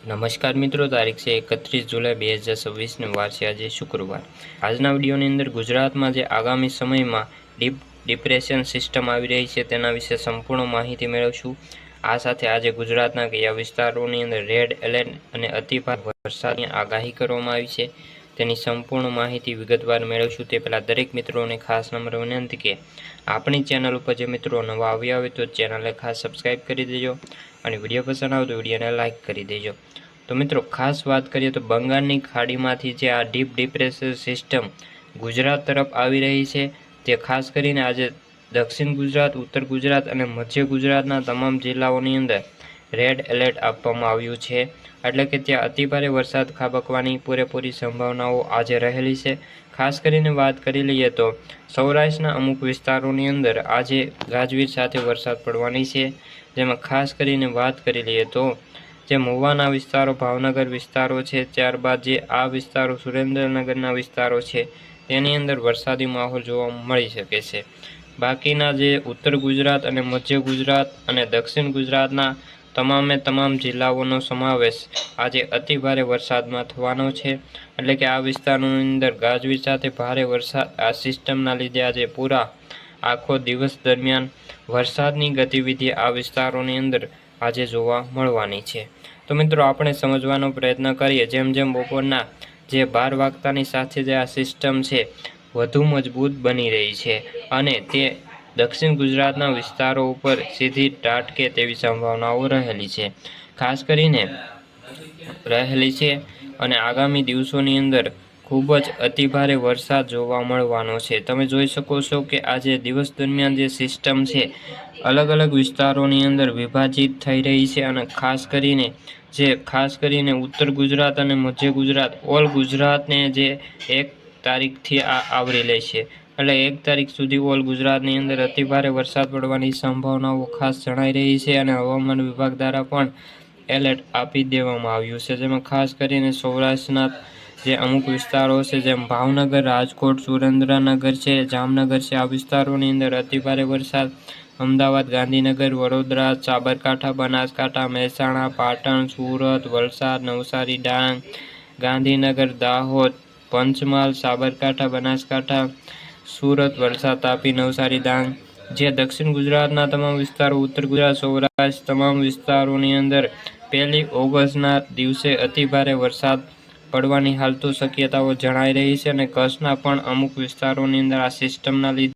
નમસ્કાર મિત્રો, તારીખ છે 31 જુલાઈ 2026 વાર છે આજે શુક્રવાર। આજના વિડીયોની અંદર ગુજરાતમાં જે આગામી સમયમાં ડીપ ડિપ્રેશન સિસ્ટમ આવી રહી છે તેના વિશે સંપૂર્ણ માહિતી મેળવશું। આ સાથે આજે ગુજરાતના કયા વિસ્તારોની અંદર રેડ એલર્ટ અને અતિભારે વરસાદની આગાહી કરવામાં આવી છે તેની સંપૂર્ણ માહિતી વિગતવાર મેળવશું। તે પહેલાં દરેક મિત્રોને ખાસ નમ્ર વિનંતી કે આપણી ચેનલ ઉપર જે મિત્રો નવા આવ્યા હોય તો ચેનલને ખાસ સબસ્ક્રાઈબ કરી દેજો અને વિડીયો પસંદ આવે તો વિડીયોને લાઇક કરી દેજો। તો મિત્રો ખાસ વાત કરીએ તો બંગાળની ખાડીમાંથી જે આ ડીપ ડિપ્રેશન સિસ્ટમ ગુજરાત તરફ આવી રહી છે તે ખાસ કરીને આજે દક્ષિણ ગુજરાત, ઉત્તર ગુજરાત અને મધ્ય ગુજરાતના તમામ જિલ્લાઓની અંદર રેડ એલર્ટ આપવામાં આવ્યું છે। એટલે કે ત્યાં અતિભારે વરસાદ ખાબકવાની પૂરેપૂરી સંભાવનાઓ આજે રહેલી છે। ખાસ કરીને વાત કરી લઈએ તો સૌરાષ્ટ્રના અમુક વિસ્તારોની અંદર આજે ગાજવીજ સાથે વરસાદ પડવાની છે, જેમાં ખાસ કરીને વાત કરી લઈએ તો જે મહુવાના વિસ્તારો, ભાવનગર વિસ્તારો છે, ત્યારબાદ જે આ વિસ્તારો સુરેન્દ્રનગરના વિસ્તારો છે તેની અંદર વરસાદી માહોલ જોવા મળી શકે છે। બાકીના જે ઉત્તર ગુજરાત અને મધ્ય ગુજરાત અને દક્ષિણ ગુજરાતના તમામે તમામ જિલ્લાઓનો સમાવેશ આજે અતિભારે વરસાદમાં થવાનો છે। એટલે કે આ વિસ્તારોની અંદર ગાજવીજ સાથે ભારે વરસાદ આ સિસ્ટમના લીધે આજે પૂરા આખો દિવસ દરમિયાન વરસાદની ગતિવિધિ આ વિસ્તારોની અંદર આજે જોવા મળવાની છે। તો મિત્રો આપણે સમજવાનો પ્રયત્ન કરીએ જેમ જેમ બપોરના જે 12 વાગતાની સાથે જે આ સિસ્ટમ છે વધુ મજબૂત બની રહી છે અને તે દક્ષિણ ગુજરાતના વિસ્તારો ઉપર સીધી ત્રાટકે તેવી સંભાવનાઓ રહેલી છે, ખાસ કરીને રહેલી છે અને આગામી દિવસોની અંદર ખૂબ જ અતિભારે વરસાદ જોવા મળવાનો છે। તમે જોઈ શકો છો કે આજે દિવસ દરમિયાન જે સિસ્ટમ છે અલગ અલગ વિસ્તારોની અંદર વિભાજિત થઈ રહી છે અને ખાસ કરીને ઉત્તર ગુજરાત અને મધ્ય ગુજરાત ઓલ ગુજરાતને જે 1 તારીખથી આવરી લે છે। એટલે 1 તારીખ સુધી ઓલ ગુજરાતની અંદર અતિભારે વરસાદ પડવાની સંભાવનાઓ ખાસ જણાઈ રહી છે અને હવામાન વિભાગ દ્વારા પણ એલર્ટ આપી દેવામાં આવ્યું છે, જેમાં ખાસ કરીને સૌરાષ્ટ્રના જે અમુક વિસ્તારો છે જેમ ભાવનગર, રાજકોટ, સુરેન્દ્રનગર છે, જામનગર છે, આ વિસ્તારોની અંદર અતિભારે વરસાદ, અમદાવાદ, ગાંધીનગર, વડોદરા, સાબરકાંઠા, બનાસકાંઠા, મહેસાણા, પાટણ, સુરત, વલસાડ, નવસારી, ડાંગ, ગાંધીનગર, દાહોદ, પંચમહાલ, સાબરકાંઠા, બનાસકાંઠા, સુરત, વલસાડ, તાપી, નવસારી, ડાંગ જે દક્ષિણ ગુજરાતના તમામ વિસ્તારો, ઉત્તર ગુજરાત, સૌરાષ્ટ્ર તમામ વિસ્તારોની અંદર 1 ઓગસ્ટના દિવસે અતિભારે વરસાદ પડવાની હાલ તો શક્યતાઓ જણાઈ રહી છે અને કચ્છના પણ અમુક વિસ્તારોની અંદર આ સિસ્ટમના લીધે